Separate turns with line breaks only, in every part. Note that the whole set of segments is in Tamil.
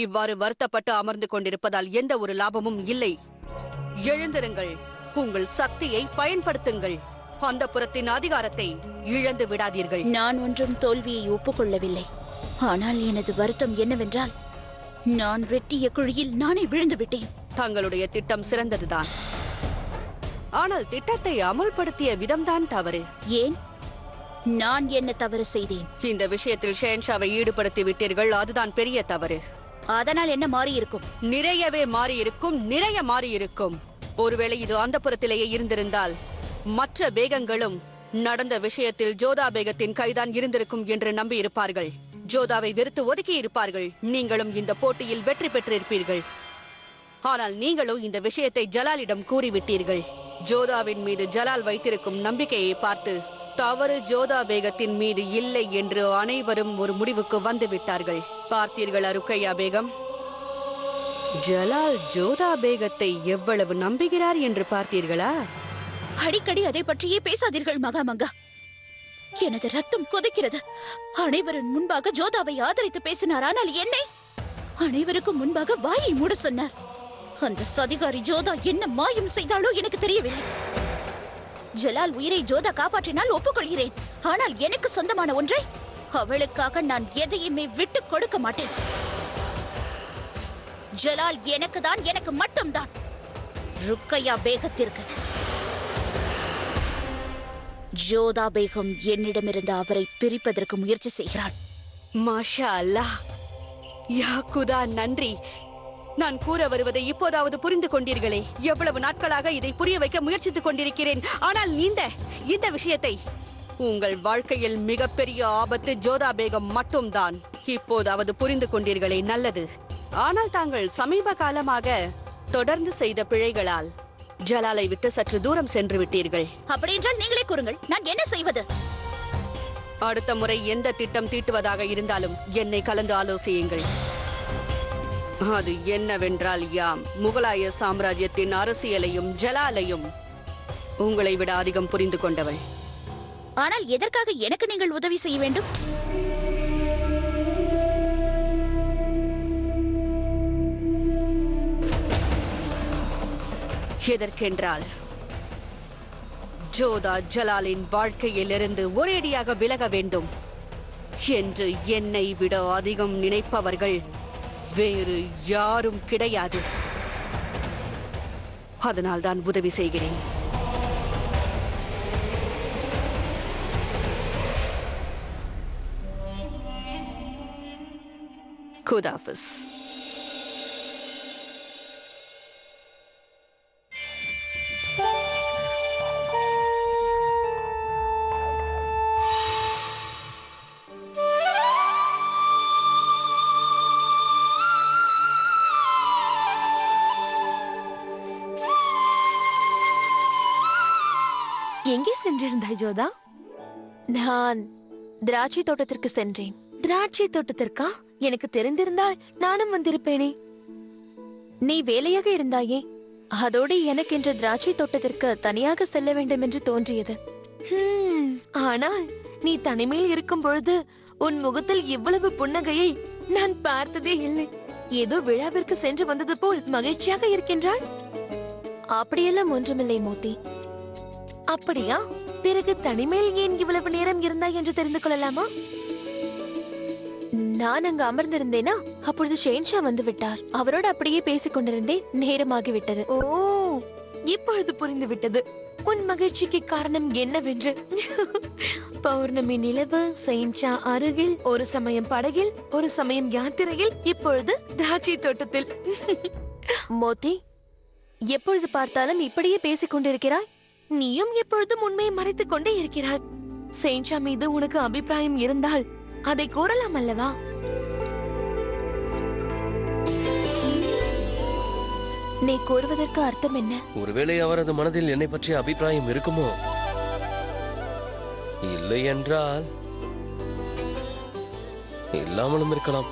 இவ்வாறு வருத்தப்பட்டு அமர்ந்து கொண்டிருப்பதால் எந்த ஒரு லாபமும் இல்லை. எழுந்திருங்கள், உங்கள் சக்தியை பயன்படுத்துங்கள். அந்த புறத்தின் அதிகாரத்தை இழந்து விடாதீர்கள்.
நான் ஒன்றும் தோல்வியை ஒப்புக்கொள்ளவில்லை. ஆனால் எனது வருத்தம் என்னவென்றால், நான் வெட்டிய குழியில் நானே விழுந்து விட்டேன்.
தங்களுடைய திட்டம் சிறந்ததுதான். ஆனால் திட்டத்தை அமல்படுத்திய விதம்தான் தவறு.
ஏன்? நான் என்ன தவறு செய்தேன்?
இந்த விஷயத்தில் ஷேன்ஷாவை ஈடுபடுத்தி விட்டீர்கள், அதுதான் பெரிய தவறு.
அதனால் என்ன மாறியிருக்கும்?
நிறையவே மாறியிருக்கும், நிறைய மாறியிருக்கும். ஒருவேளை இது அந்த புறத்திலேயே இருந்திருந்தால் மற்ற பேகங்களும் நடந்த விஷயத்தில் ஜோதா பேகத்தின் கைதான் இருந்திருக்கும் என்று நம்பி இருப்பார்கள். ஜோதாவை வெறுத்து ஒதுக்கி இருப்பார்கள். நீங்களும் இந்த போட்டியில் வெற்றி பெற்றிருப்பீர்கள். ஆனால் நீங்களோ இந்த விஷயத்தை ஜலாலிடம் கூறிவிட்டீர்கள். ஜோதாவின் மீது ஜலால் வைத்திருக்கும் நம்பிக்கையை பார்த்து தவறு ஜோதா பேகத்தின் மீது இல்லை என்று அனைவரும் ஒரு முடிவுக்கு வந்து விட்டார்கள். பார்த்தீர்களா ருக்கையா பேகம்? ஜலால் ஜோதா பேகத்தை எவ்வளவு நம்புகிறார் என்று பார்த்தீர்களா?
அடிக்கடி அதை பற்றியே பேசாதீர்கள் மகாமங்கா. எனது ரத்தம் கொதிக்கிறது. அனைவரின் முன்பாக ஜோதாவை ஆதரித்து பேசினார். ஆனால் என்னை அனைவருக்கும் முன்பாக வாயை மூட சொன்னார். அந்த சதிகாரி ஜோதா என்ன மாயம் செய்தாலோ எனக்கு தெரியவில்லை. ஜலால் உயிரை ஜோதா காப்பாற்றினால் ஒப்புக்கொள்கிறேன். ஆனால் எனக்கு சொந்தமான ஒன்றை அவளுக்காக நான் எதையுமே விட்டு கொடுக்க மாட்டேன். ஜலால் எனக்கு தான், எனக்கு மட்டும்தான். ருக்கையா பேகத்திற்கு. ஜோதா பேகம் என்னிடமிருந்து அவரை பிரிப்பதற்கு முயற்சி செய்கிறாள்.
மாஷா அல்லாஹ், யா குதா, நன்றி. நான் கூற வருவதை இப்போதாவது புரிந்து கொண்டீர்களே. எவ்வளவு நாட்களாக இதை புரிய வைக்க முயற்சித்துக் கொண்டிருக்கிறேன். ஆனால் இந்த விஷயத்தை உங்கள் வாழ்க்கையில் மிகப்பெரிய ஆபத்து ஜோதா பேகம் மட்டும்தான். இப்போதாவது புரிந்து கொண்டீர்களே, நல்லது. ஆனால் தாங்கள் சமீப காலமாக தொடர்ந்து செய்த பிழைகளால் ஜலாலை விட்டு சற்று தூரம் சென்று விட்டீர்கள்.
அப்படி என்றால் நீங்களே கூறுங்கள், நான் என்ன செய்வது?
அடுத்த முறை எந்த திட்டம் தீட்டுவதாக இருந்தாலும் என்னை கலந்து ஆலோசியுங்கள். அது என்னவென்றால், யாம் முகலாய சாம்ராஜ்யத்தின் அரசியலையும் ஜலாலையும் உங்களை விட அதிகம் புரிந்து கொண்டவள்.
ஆனால் எதற்காக எனக்கு நீங்கள் உதவி செய்ய வேண்டும்?
எதற்கென்றால், ஜோதா ஜலாலின் வாழ்க்கையிலிருந்து ஒரேடியாக விலக வேண்டும் என்று என்னை விட அதிகம் நினைப்பவர்கள் வேறு யாரும் கிடையாது. அதனால் தான் உதவி செய்கிறேன். குதாஃபிஸ்.
எங்கே சென்றிருந்தாய் ஜோதா? நான் திராட்சை தோட்டத்திற்கு சென்றேன். திராட்சை தோட்டத்திற்கா? எனக்கு தெரிந்திருந்தால் நானும் வந்திருப்பேனே. நீ வேலையாக இருந்தாயே, அதோடு எனக்கென்று திராட்சை தோட்டத்திற்கு தனியாக செல்ல வேண்டும் என்று தோன்றியது. ஆனால் நீ தனிமையில் இருக்கும் பொழுது உன் முகத்தில் இவ்வளவு புன்னகையை நான் பார்த்ததே இல்லை. ஏதோ விழாவிற்கு சென்று வந்தது போல் மகிழ்ச்சியாக இருக்கின்றாய். அப்படியெல்லாம் ஒன்றுமில்லை மோத்தி. அப்படியா? பிறகு தனிமையில் ஏன் இவ்வளவு நேரம் இருந்தாய் என்று தெரிந்து கொள்ளலாமா? நான் அங்கு அமர்ந்திருந்தேனா, அப்பொழுது ஷேன்ஷா வந்து விட்டார். அவரோடு அப்படியே பேசிக் கொண்டிருந்தேன். நேரமாகிவிட்டது. ஓ, இப்பொழுது புரிந்து விட்டது உன் மகிழ்ச்சிக்கு காரணம் என்னவென்று. பௌர்ணமி நிலவு, ஷேன்ஷா அருகில், ஒரு சமயம் படகில், ஒரு சமயம் யாத்திரையில், இப்பொழுது திராட்சை தோட்டத்தில். மோத்தி, எப்பொழுது பார்த்தாலும் இப்படியே பேசிக் கொண்டிருக்கிறாய். நீயும் எப்பொழுதும் உண்மையை மறைத்துக் கொண்டே இருக்கிறாய். ஷேன்ஷா மீது உனக்கு அபிப்பிராயம் இருந்தால் அதை கூறலாம் அல்லவா? நீ கூறுவதற்கு அர்த்தம் என்ன?
ஒருவேளை அவரது மனதில் என்னை பற்றிய அபிப்பிராயம் இருக்குமோ? இல்லை என்றால் இல்லாமலும் இருக்கலாம்.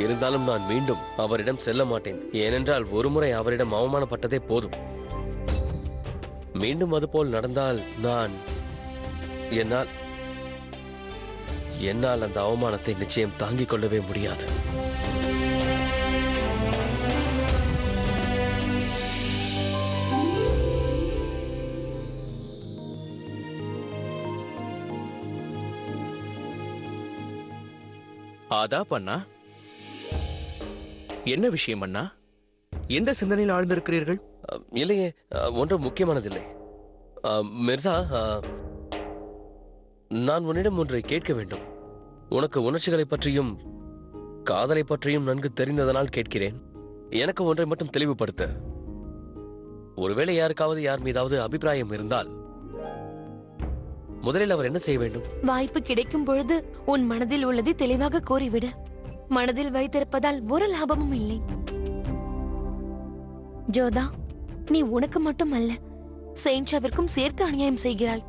இருந்தாலும் நான் மீண்டும் அவரிடம் செல்ல மாட்டேன். ஏனென்றால் ஒருமுறை அவரிடம் அவமானப்பட்டதே போதும். மீண்டும் அதுபோல் நடந்தால் என்னால் அந்த அவமானத்தை நிச்சயம் தாங்கிக் கொள்ளவே முடியாது.
ஆதாப் அண்ணா, என்ன விஷயம் அண்ணா? எந்த சிந்தனையில் ஆழ்ந்திருக்கிறீர்கள்?
இல்லையே, ஒன்றும் முக்கியமானதில்லை. மிர்சா, நான் உன்னிடம் ஒன்றை கேட்க வேண்டும். உனக்கு உணர்ச்சிகளை பற்றியும் காதலை பற்றியும் நன்கு தெரிந்ததனால் கேட்கிறேன். எனக்கு ஒன்றை மட்டும் தெளிவுபடுத்த. ஒருவேளை யாருக்காவது யார் மீதாவது அபிப்பிராயம் இருந்தால் முதலில் அவர் என்ன செய்ய வேண்டும்?
வாய்ப்பு கிடைக்கும் பொழுது உன் மனதில் உள்ளதை தெளிவாக கூறிவிடு. மனதில் வைத்திருப்பதால் ஒரு லாபமும் இல்லை. ஜோதா, நீ உனக்கு மட்டும் அல்ல, செயின்ஷாவிற்கும் சேர்த்து அநியாயம் செய்கிறாய்.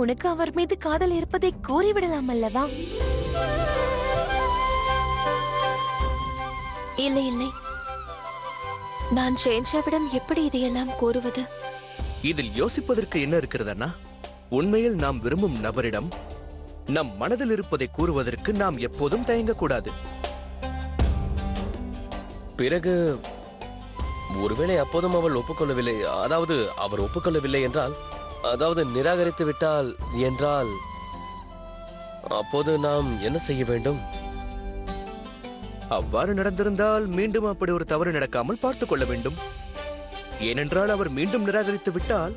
உனக்கு அவர் மீது காதல் இருப்பதை கூறிவிடலாம் அல்லவா? இல்லை இல்லை, நான் ஷேன்ஷாவிடம் எப்படி இதையெல்லாம் கூறுவது?
இதில் யோசிப்பதற்கு என்ன இருக்கிறது அண்ணா? உண்மையில் நாம் விரும்பும் நபரிடம் நம் மனதில் இருப்பதை கூறுவதற்கு நாம் எப்போதும் தயங்கக்கூடாது.
பிறகு ஒருவேளை அப்போதும் அவள் ஒப்புக்கொள்ளவில்லை, அதாவது அவர் ஒப்புக்கொள்ளவில்லை என்றால், அதாவது நிராகரித்து விட்டால் என்றால், அப்போது நாம் என்ன செய்ய வேண்டும்?
அவ்வாறு நடந்திருந்தால் மீண்டும் அப்படி ஒரு தவறு நடக்காமல் பார்த்துக் கொள்ள வேண்டும். ஏனென்றால் அவர் மீண்டும் நிராகரித்து விட்டால்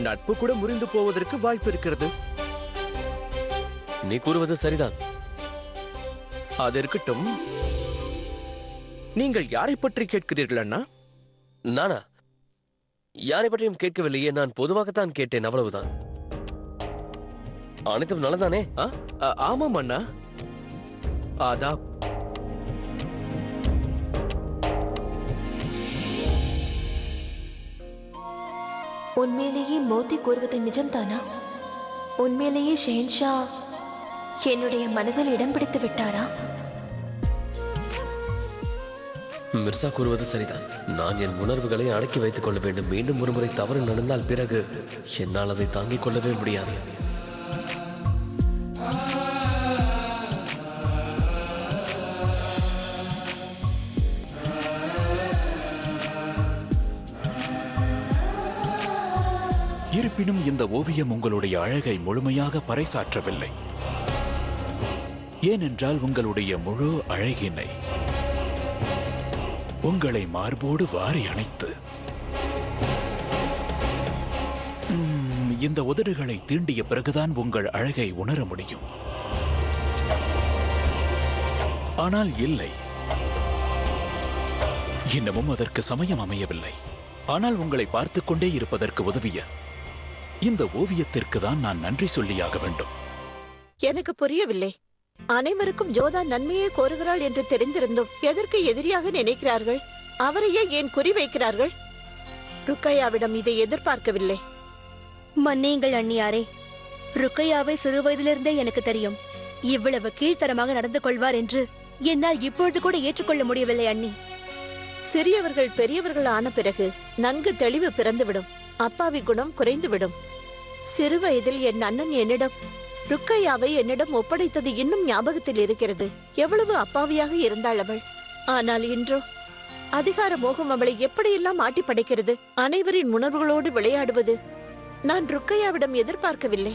நட்பு கூட முறிந்து போவதற்கு வாய்ப்பு இருக்கிறது.
நீ கூறுவது சரிதான்.
அது இருக்கட்டும், நீங்கள் யாரை பற்றி கேட்கிறீர்கள் அண்ணா?
நானா? யாரை பற்றியும் கேட்கவில்லையே, நான் பொதுவாகத்தான் கேட்டேன், அவ்வளவுதான். அனைத்தும் நல்லதானே?
ஆமாம் அண்ணா. ஆதாப்.
உண்மையிலேயே மோத்தி கூறுவது நிஜம்தானா? உண்மையிலேயே ஷேன்ஷா என்னுடைய மனதில் இடம் பிடித்து விட்டாரா?
மிர்சா கூறுவது சரிதான். நான் என் உணர்வுகளை அடக்கி வைத்துக் கொள்ள வேண்டும். மீண்டும் ஒருமுறை தவறு நடந்தால் பிறகு என்னால் அதை தாங்கிக் கொள்ளவே முடியாது.
இருப்பினும் இந்த ஓவியம் உங்களுடைய அழகை முழுமையாக பறைசாற்றவில்லை. ஏனென்றால் உங்களுடைய முழு அழகினை உங்களை மார்போடு வாரி அணைத்து இந்த உதடுகளை தீண்டிய பிறகுதான் உங்கள் அழகை உணர முடியும். ஆனால் இல்லை, இன்னமும் அதற்கு சமயம் அமையவில்லை. ஆனால் உங்களை பார்த்துக் கொண்டே இருப்பதற்கு உதவிய இந்த ஓவியத்திற்கு தான் நான் நன்றி சொல்லியாக வேண்டும்.
எனக்கு புரியவில்லை. அனைவருக்கும் ஜோதா நன்மையே கோருகிறாள் என்று தெரிந்திருந்தும் எதற்கு எதிரியாக நினைக்கிறார்கள்? அவரையே ஏன் குறி வைக்கிறார்கள்? ருக்கையாவிடம் இதை எதிர்பார்க்கவில்லை.
மன்னியுங்கள் அண்ணியாரே, ருக்கையாவை சிறுவயதிலிருந்தே எனக்கு தெரியும். இவ்வளவு கீழ்த்தரமாக நடந்து கொள்வார் என்று என்னால் இப்பொழுது கூட ஏற்றுக்கொள்ள முடியவில்லை அண்ணி.
சிறியவர்கள் பெரியவர்கள் ஆன பிறகு நன்கு தெளிவு பிறந்துவிடும், அப்பாவி குணம் குறைந்துவிடும். சிறுவயதில் என் அண்ணன் என்னிடம் ருக்கையாவை என்னிடம் ஒப்படைத்தது இன்னும் ஞாபகத்தில் இருக்கிறது. எவ்வளவு அப்பாவியாக இருந்தாள் அவள். ஆனால் இன்றோ அதிகார மோகம் அவளை எப்படியெல்லாம் ஆட்டி படைக்கிறது. அனைவரின் உணர்வுகளோடு விளையாடுவது நான் ருக்கையாவிடம் எதிர்பார்க்கவில்லை.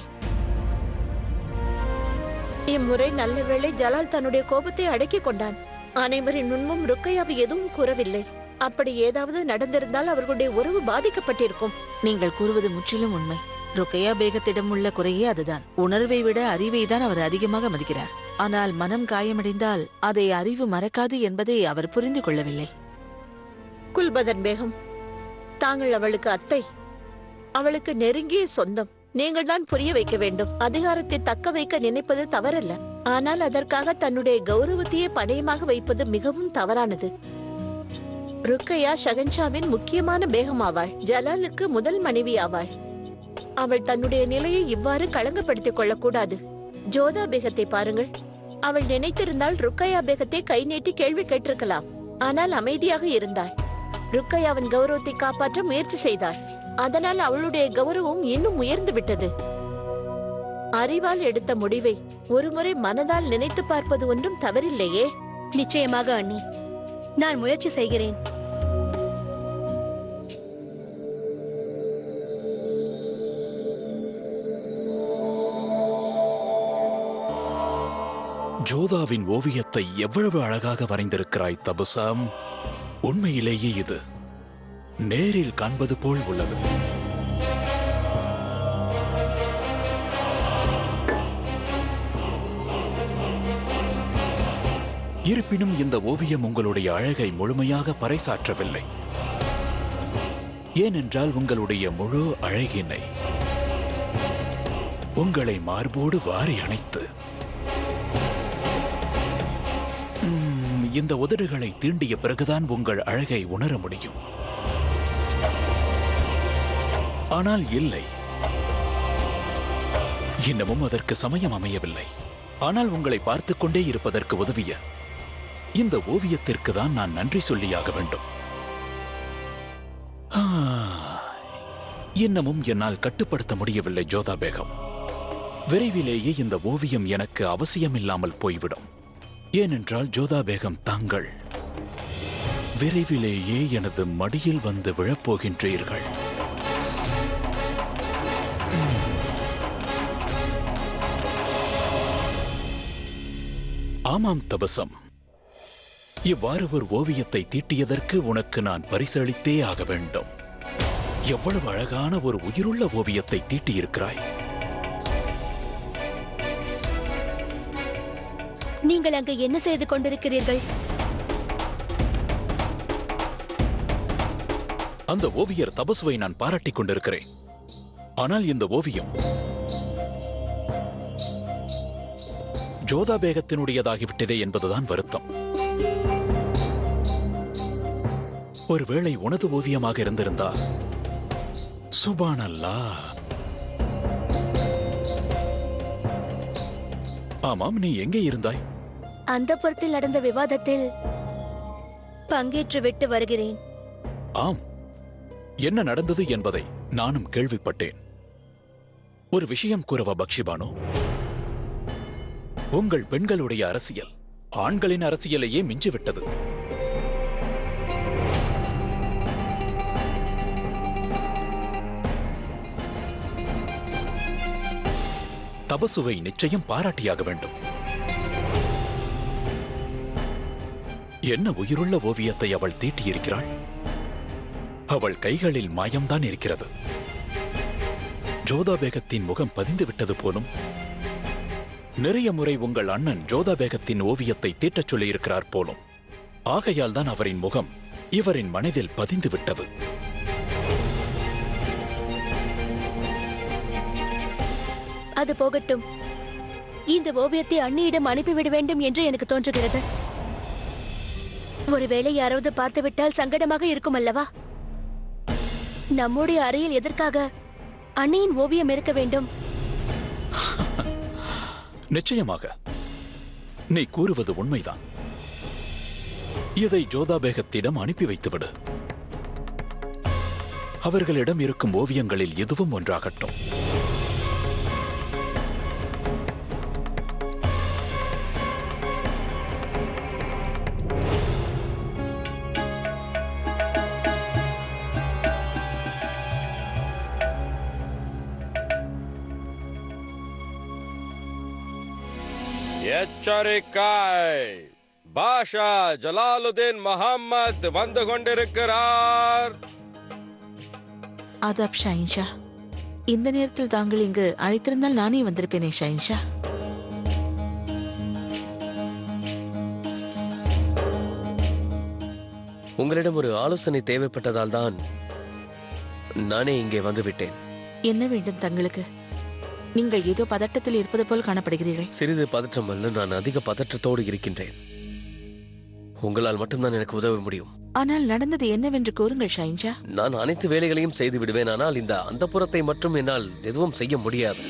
இம்முறை நல்ல வேளை ஜலால் தன்னுடைய கோபத்தை அடக்கிக் கொண்டான். அனைவரின் முன்பும் ருக்கையாவை எதுவும் கூறவில்லை. அப்படி ஏதாவது நடந்திருந்தால் அவர்களுடைய உறவு பாதிக்கப்பட்டிருக்கும்.
நீங்கள் கூறுவது முற்றிலும் உண்மை. ருக்கையா பேகத்திடம் உள்ள குறையே அதுதான். உணர்வை விட அறிவை தான் அவர் அதிகமாக மதிக்கிறார். ஆனால் மனம் காயமடைந்தால் அதை அறிவு மறக்காது என்பதை அவர் புரிந்து கொள்ளவில்லை.
குல்பதன் பேகம், தாங்கள் அவளுக்கு அத்தை, அவளுக்கு நெருங்கிய சொந்தம். நீங்கள் தான் புரிய வைக்க வேண்டும். அதிகாரத்தை தக்க வைக்க நினைப்பது தவறல்ல. ஆனால் அதற்காக தன்னுடைய கௌரவத்தையே பணயமாக வைப்பது மிகவும் தவறானது. ருக்கையா ஷகன்ஷாவின் முக்கியமான பேகம் ஆவாள். ஜலாலுக்கு முதல் மனைவி ஆவாள். அவள் தன்னுடைய நிலையை இவ்வாறு களங்கப்படுத்திக் கொள்ளக்கூடாது. ஜோதா பேகத்தை பாருங்கள். அவள் நினைத்திருந்தால் ருக்கையா பேகத்தை கை நீட்டி கேள்வி கேட்டிருக்கலாம். ஆனால் அமைதியாக இருந்தாள். ருக்கையாவின் கௌரவத்தை காப்பாற்ற முயற்சி செய்தாள். அதனால் அவளுடைய கௌரவம் இன்னும் உயர்ந்து விட்டது. அறிவால் எடுத்த முடிவை ஒருமுறை மனதால் நினைத்து பார்ப்பது ஒன்றும் தவறில்லையே.
நிச்சயமாக அண்ணி, நான் முயற்சி செய்கிறேன்.
ஜோதாவின் ஓவியத்தை எவ்வளவு அழகாக வரைந்திருக்கிறாய் தபுசாம். உண்மையிலேயே இது நேரில் காண்பது போல் உள்ளது. இருப்பினும் இந்த ஓவியம் உங்களுடைய அழகை முழுமையாக பறைசாற்றவில்லை. ஏனென்றால் உங்களுடைய முழு அழகினை உங்களை மார்போடு வாரி அணைத்து இந்த உதடுகளை தீண்டிய பிறகுதான் உங்கள் அழகை உணர முடியும். ஆனால் இல்லை, இன்னமும் அதற்கு சமயம் அமையவில்லை. ஆனால் உங்களை பார்த்துக் கொண்டே இருப்பதற்கு உதவிய இந்த ஓவியத்திற்கு தான் நான் நன்றி சொல்லியாக வேண்டும். இன்னமும் என்னால் கட்டுப்படுத்த முடியவில்லை ஜோதா பேகம். விரைவிலேயே இந்த ஓவியம் எனக்கு அவசியமில்லாமல் போய்விடும். ஏனென்றால் ஜோதா பேகம், தாங்கள் விரைவிலேயே எனது மடியில் வந்து விழப்போகின்றீர்கள். ஆமாம் தபசம், இவ்வாறு ஒரு ஓவியத்தை தீட்டியதற்கு உனக்கு நான் பரிசளித்தே ஆக வேண்டும். எவ்வளவு அழகான ஒரு உயிருள்ள ஓவியத்தை தீட்டியிருக்கிறாய்.
நீங்கள் அங்கு என்ன செய்து கொண்டிருக்கிறீர்கள்?
அந்த ஓவியர் தபசுவை நான் பாராட்டிக் கொண்டிருக்கிறேன். ஆனால் இந்த ஓவியம் ஜோதா பேகத்தினுடையதாகிவிட்டதே என்பதுதான் வருத்தம். ஒருவேளை உனது ஓவியமாக இருந்திருந்தால் சுபானல்லாஹ். ஆமாம், நீ எங்கே இருந்தாய்?
அந்தப்புறத்தில் நடந்த விவாதத்தில் பங்கேற்று விட்டு வருகிறேன்.
ஆம், என்ன நடந்தது என்பதை நானும் கேள்விப்பட்டேன். ஒரு விஷயம் கூறவா பக்ஷிபானு? உங்கள் பெண்களுடைய அரசியல் ஆண்களின் அரசியலையே மிஞ்சிவிட்டது. தபசுவை நிச்சயம் பாராட்டியாக வேண்டும். என்ன உயிருள்ள ஓவியத்தை அவள் தீட்டியிருக்கிறாள். அவள் கைகளில் மாயம்தான் இருக்கிறது. ஜோதா பேகத்தின் முகம் பதிந்து விட்டது போலும். நிறைய முறை உங்கள் அண்ணன் ஜோதா பேகத்தின் ஓவியத்தை தீட்டச் சொல்லியிருக்கிறார் போலும். ஆகையால் தான் அவரின் முகம் இவரின் மனதில் பதிந்து விட்டது.
அது போகட்டும். இந்த ஓவியத்தை அண்ணியிடம் அனுப்பிவிட வேண்டும் என்று எனக்கு தோன்றுகிறது. ஒருவேளை யாராவது பார்த்துவிட்டால் சங்கடமாக இருக்கும் அல்லவா? நம்முடைய அறையில் எதற்காக அண்ணியின் ஓவியம் இருக்க வேண்டும்?
நிச்சயமாக நீ கூறுவது உண்மைதான். இதை ஜோதா பேகத்திடம் அனுப்பி வைத்துவிடு. அவர்களிடம் இருக்கும் ஓவியங்களில் எதுவும் ஒன்றாகட்டும்.
எச்சரிக்காய், பாஷா ஜலாலுதீன் முஹம்மத் வந்து கொண்டிருக்கிறார்.
ஆதாப் ஷாயின்ஷா, இந்த நேரத்தில் தாங்கள் இங்கு அழைத்திருந்தால் நானே வந்திருப்பேனே ஷாயின்ஷா.
உங்களிடம் ஒரு ஆலோசனை தேவைப்பட்டதால் தான் நானே இங்கே வந்துவிட்டேன்.
என்ன வேண்டும் தங்களுக்கு? நீங்கள் ஏதோ பதட்டத்தில் இருப்பது போல் காணப்படுகிறீர்கள்.
சிறிது பதற்றம் அல்ல, நான் அதிக பதற்றத்தோடு இருக்கின்றேன். உங்களால் மட்டும்தான் எனக்கு உதவ முடியும்.
ஆனால் நடந்தது என்னவென்று கூறுங்கள் ஷாயின்ஷா.
நான் அனைத்து வேலைகளையும் செய்து விடுவேன், ஆனால் இந்த அந்தப்புறத்தை மட்டும் என்னால் எதுவும் செய்ய முடியாது.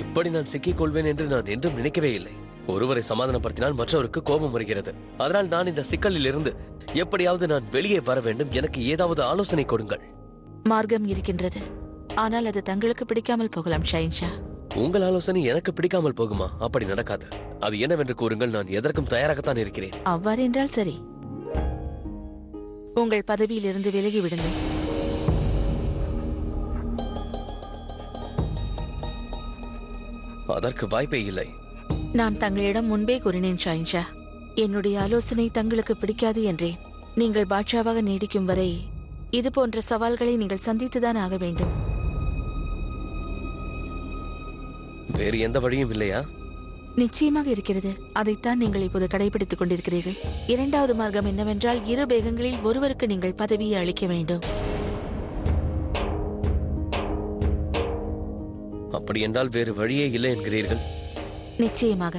இப்படி நான் சிக்கிக் கொள்வேன் என்று நான் என்றும் நினைக்கவே இல்லை. ஒருவரை சமாதானப்படுத்தினால் மற்றவருக்கு கோபம் வருகிறது. அதனால் நான் இந்த சிக்கலில் இருந்து எப்படியாவது நான் வெளியே வர வேண்டும். எனக்கு ஏதாவது ஆலோசனை கொடுங்கள்.
மார்க்கம் இருக்கின்றது, ஆனால் அது தங்களுக்கு பிடிக்காமல் போகலாம் ஷாயின்ஷா.
உங்கள் ஆலோசனை எனக்கு பிடிக்காமல் போகுமா? அப்படி நடக்காது. அது என்னவென்று கூறுங்கள், நான் எதற்கும் தயாராகத்தான் இருக்கிறேன்.
அவ்வாறு என்றால் சரி, உங்கள் பதவியிலிருந்து விலகி விடுங்கள்.
அதற்கு வாய்ப்பே இல்லை.
நான் தங்களிடம் முன்பே கூறினேன் ஷாயின்ஷா, என்னுடைய ஆலோசனை தங்களுக்கு பிடிக்காது என்றேன். நீங்கள் பாட்ஷாவாக நீடிக்கும் வரை இது போன்ற சவால்களை நீங்கள் சந்தித்துதான் ஆக வேண்டும்.
வேறு எந்த வழியும் இல்லையா?
நிச்சயமாக இருக்கிறது. அதைத்தான் நீங்கள் இப்போது கடைபிடித்துக் கொண்டிருக்கிறீர்கள். இரண்டாவது மார்க்கம் என்னவென்றால், இரு பேகங்களில் ஒருவருக்கு நீங்கள் பதவியை அளிக்க வேண்டும்.
அப்படி என்றால் வேறு வழியே இல்லை என்கிறீர்கள்?
நிச்சயமாக.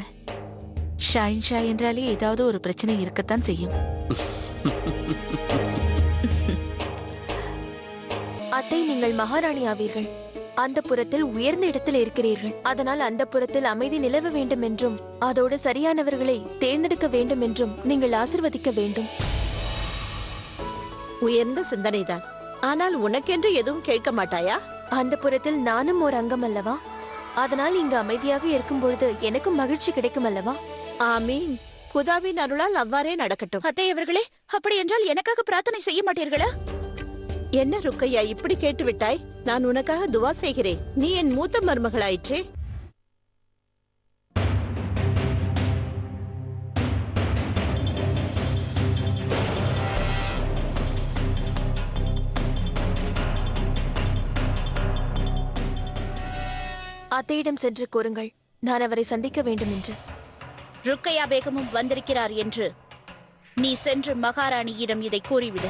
ஷாயின்ஷா என்றாலே ஏதாவது ஒரு பிரச்சனை இருக்கத்தான் செய்யும்.
அத்தை, நீங்கள் மகாராணி ஆவீர்கள். அந்த புறத்தில் உயர்ந்த இடத்தில் இருக்கிறீர்கள். அதனால் அந்த புறத்தில் அமைதி நிலவ வேண்டும் என்றும் அதோடு சரியானவர்களை தேர்ந்தெடுக்க வேண்டும் என்றும் நீங்கள் ஆசிர்வதிக்க வேண்டும்.
உயர்ந்த சிந்தனைதான். ஆனால் உனக்கென்று எதுவும் கேட்க மாட்டாயா?
அந்த புறத்தில் நானும் ஒரு அங்கம் அல்லவா? அதனால் இங்கு அமைதியாக இருக்கும் பொழுது எனக்கும் மகிழ்ச்சி கிடைக்கும் அல்லவா?
ஆமீன். குதாவின் அருளால் அவ்வாறே நடக்கட்டும்.
அத்தை அவர்களே, அப்படி என்றால் எனக்காக பிரார்த்தனை செய்ய மாட்டீர்களா?
என்ன ருக்கையா இப்படி கேட்டு விட்டாய்? நான் உனக்காக துவா செய்கிறேன். நீ என் மூத்த மருமகளாயிற்றே.
அத்தையிடம் சென்று கூறுங்கள், நான் அவரை சந்திக்க வேண்டும் என்று.
ருக்கையா பேகமும் வந்திருக்கிறார் என்று நீ சென்று மகாராணியிடம் இதை கூறிவிடு.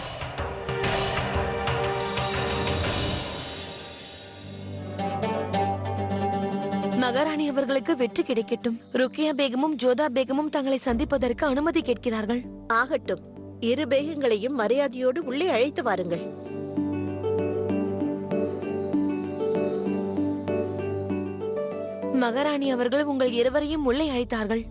மகாராணி அவர்களுக்கு வெற்றி கிடைக்கட்டும். ருக்கியா பேகமும் ஜோதா பேகமும் தங்களை சந்திப்பதற்கு அனுமதி கேட்கிறார்கள்.
ஆகட்டும். இரு பேகங்களையும் மரியாதையோடு உள்ளே அழைத்து வாருங்கள்.
மகாராணி அவர்கள் உங்கள் இருவரையும் உள்ளே அழைத்தார்கள்.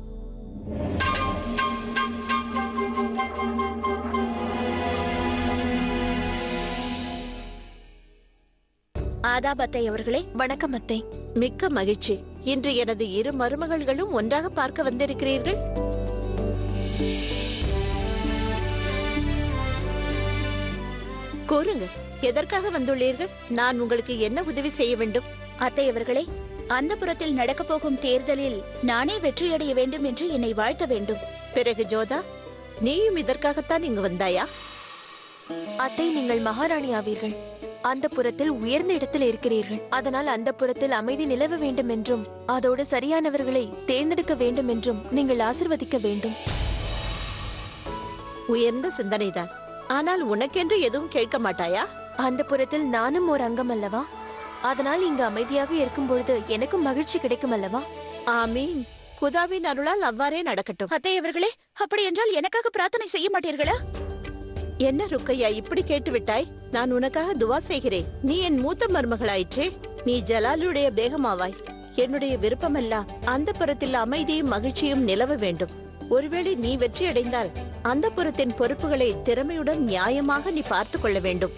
ஆதாப் அத்தை அவர்களே.
வணக்கம் அத்தை.
மிக்க மகிழ்ச்சி. இன்று எனது இரு மருமகள்களும் ஒன்றாக பார்க்க வந்திருக்கிறீர்கள். கூறுங்கள், எதற்காக வந்துள்ளீர்கள்? நான் உங்களுக்கு என்ன உதவி செய்ய வேண்டும்?
அத்தை அவர்களே, அந்த புறத்தில் நடக்கப் போகும் தேர்தலில் நானே வெற்றியடைய வேண்டும் என்று என்னை வாழ்த்த வேண்டும்.
பிறகு ஜோதா, நீயும் இதற்காகத்தான் இங்கு வந்தாயா?
அத்தை, நீங்கள் மகாராணி ஆவீர்கள். அந்த புறத்தில் உயர்ந்த இடத்தில் இருக்கிறீர்கள். அதனால் அந்த புறத்தில் அமைதி நிலவ வேண்டும் என்றும் அதோடு சரியானவர்களை தேர்ந்தெடுக்க வேண்டும் என்றும் நீங்கள் ஆசிர்வதிக்க வேண்டும்.
உயர்ந்த சிந்தனைதான். ஆனால் உனக்கென்று எதுவும் கேட்க மாட்டாயா?
அந்த புறத்தில் நானும் ஒரு அங்கம் அல்லவா? அதனால் இங்கு அமைதியாக இருக்கும் பொழுது எனக்கும் மகிழ்ச்சி கிடைக்கும் அல்லவா?
ஆமீன். குதாவின் அருளால் அவ்வாறே நடக்கட்டும்.
அத்தை அவர்களே, அப்படி என்றால் எனக்காக பிரார்த்தனை செய்ய மாட்டீர்களா?
என்ன ருக்கையா இப்படி கேட்டு விட்டாய்? நான் உனக்காக துவா செய்கிறேன். நீ என் மூத்த மருமகளாயிற்றே. நீ ஜலாலுடைய பேகமாவாய். என்னுடைய விருப்பமெல்லாம் அந்த புறத்தில் அமைதியும் மகிழ்ச்சியும் நிலவ வேண்டும். ஒருவேளை நீ வெற்றியடைந்தால் அந்த புறத்தின் பொறுப்புகளை திறமையுடன் நியாயமாக நீ பார்த்து கொள்ள வேண்டும்.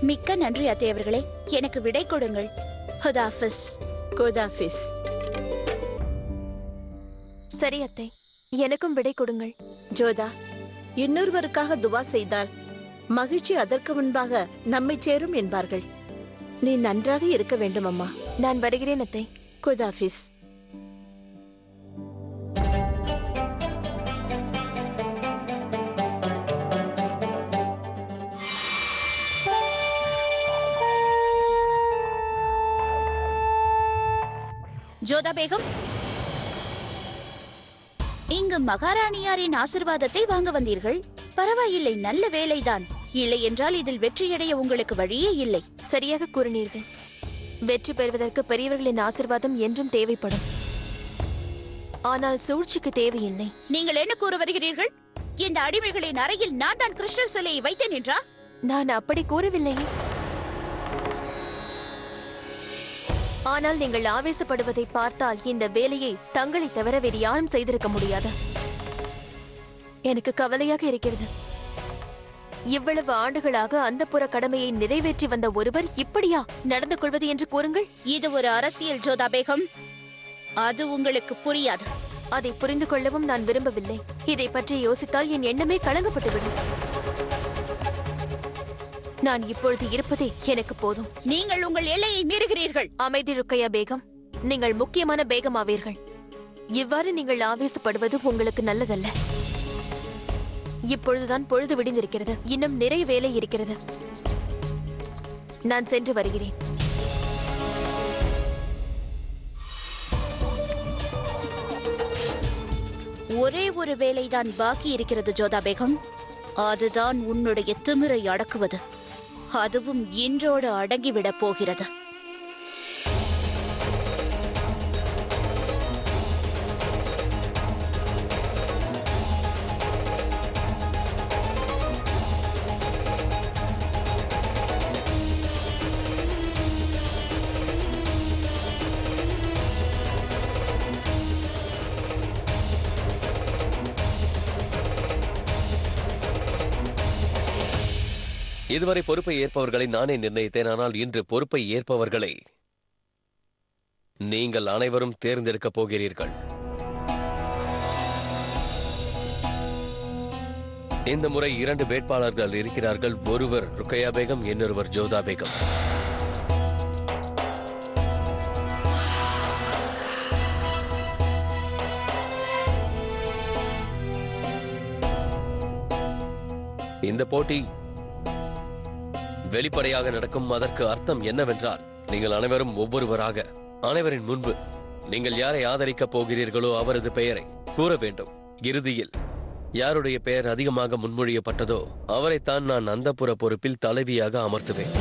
மிக்க நன்றி அத்தை அவர்களே. எனக்கு விடை கொடுங்கள். ஹுதாஃபிஸ்.
கோதாஃபிஸ்.
சரி அத்தை, எனக்கும் விடை கொடுங்கள்.
ஜோதா, இன்னொருவருக்காக துவா செய்தால் மகிழ்ச்சி அதற்கு முன்பாக நம்மை சேரும் என்பார்கள். நீ நன்றாக இருக்க வேண்டும் அம்மா.
நான் வருகிறேன் அத்தை.
குதாஃபிஸ்.
ஜோதா பேகம், இங்கு மகாராணியாரின் ஆசிர்வாதத்தை வாங்க வந்தீர்கள். பரவாயில்லை, நல்ல வேலைதான். இல்லை என்றால் இதில் வெற்றியடைய உங்களுக்கு வழியே இல்லை.
சரியாக கூறினீர்கள். வெற்றி பெறுவதற்கு பெரியவர்களின் ஆசிர்வாதம் என்றும் தேவைப்படும். ஆனால் சூழ்ச்சிக்கு தேவையில்லை.
நீங்கள் என்ன கூற வருகிறீர்கள்? இந்த அடிமைகளின் அறையில் நான் தான் கிருஷ்ணர் சிலையை வைத்தேன் என்றா?
நான் அப்படி கூறவில்லையே. ஆனால் நீங்கள் ஆவேசப்படுவதை பார்த்தால் இந்த வேலையை தங்களை தவிர வேறு யாரும் செய்திருக்க முடியாது. எனக்கு கவலையாக இருக்கிறது. இவ்வளவு ஆண்டுகளாக அந்த புற கடமையை நிறைவேற்றி வந்த ஒருவர் இப்படியா நடந்து கொள்வது என்று கூறுங்கள்.
இது ஒரு அரசியல் ஜோதா பேகம். அது உங்களுக்கு புரியாது.
அதை புரிந்து கொள்ளவும் நான் விரும்பவில்லை. இதை பற்றி யோசித்தால் என் எண்ணமே கலங்கப்பட்டுவிடும். நான் இப்பொழுது இருப்பதே எனக்கு போதும்.
நீங்கள் உங்கள் எல்லையை மீறுகிறீர்கள்.
அமைதி ருக்கையா பேகம். நீங்கள் முக்கியமான பேகம் ஆவீர்கள். இவ்வாறு நீங்கள் ஆவேசப்படுவது உங்களுக்கு நல்லதல்ல. இப்பொழுதுதான் பொழுது விடிந்திருக்கிறது. இன்னும் நிறைய வேலை இருக்கிறது. நான் சென்று வருகிறேன்.
ஒரே ஒரு வேலைதான் பாக்கி இருக்கிறது ஜோதா பேகம். அதுதான் உன்னுடைய திமிரை அடக்குவது. அதுவும் இன்றோடு அடங்கிவிடப் போகிறது.
இதுவரை பொறுப்பை ஏற்பவர்களை நானே நிர்ணயித்தேன். ஆனால் இன்று பொறுப்பை ஏற்பவர்களை நீங்கள் அனைவரும் தேர்ந்தெடுக்கப் போகிறீர்கள். இந்த முறை 2 வேட்பாளர்கள் இருக்கிறார்கள். ஒருவர் ருக்கையா பேகம், இன்னொருவர் ஜோதா பேகம். இந்த போட்டி வெளிப்படையாக நடக்கும். அதற்கு அர்த்தம் என்னவென்றால், நீங்கள் அனைவரும் ஒவ்வொருவராக அனைவரின் முன்பு நீங்கள் யாரை ஆதரிக்கப் போகிறீர்களோ அவரது பெயரை கூற வேண்டும். இறுதியில் யாருடைய பெயர் அதிகமாக முன்மொழியப்பட்டதோ அவரைத்தான் நான் அந்தப்புற பொறுப்பில் தலைவியாக அமர்த்துவேன்.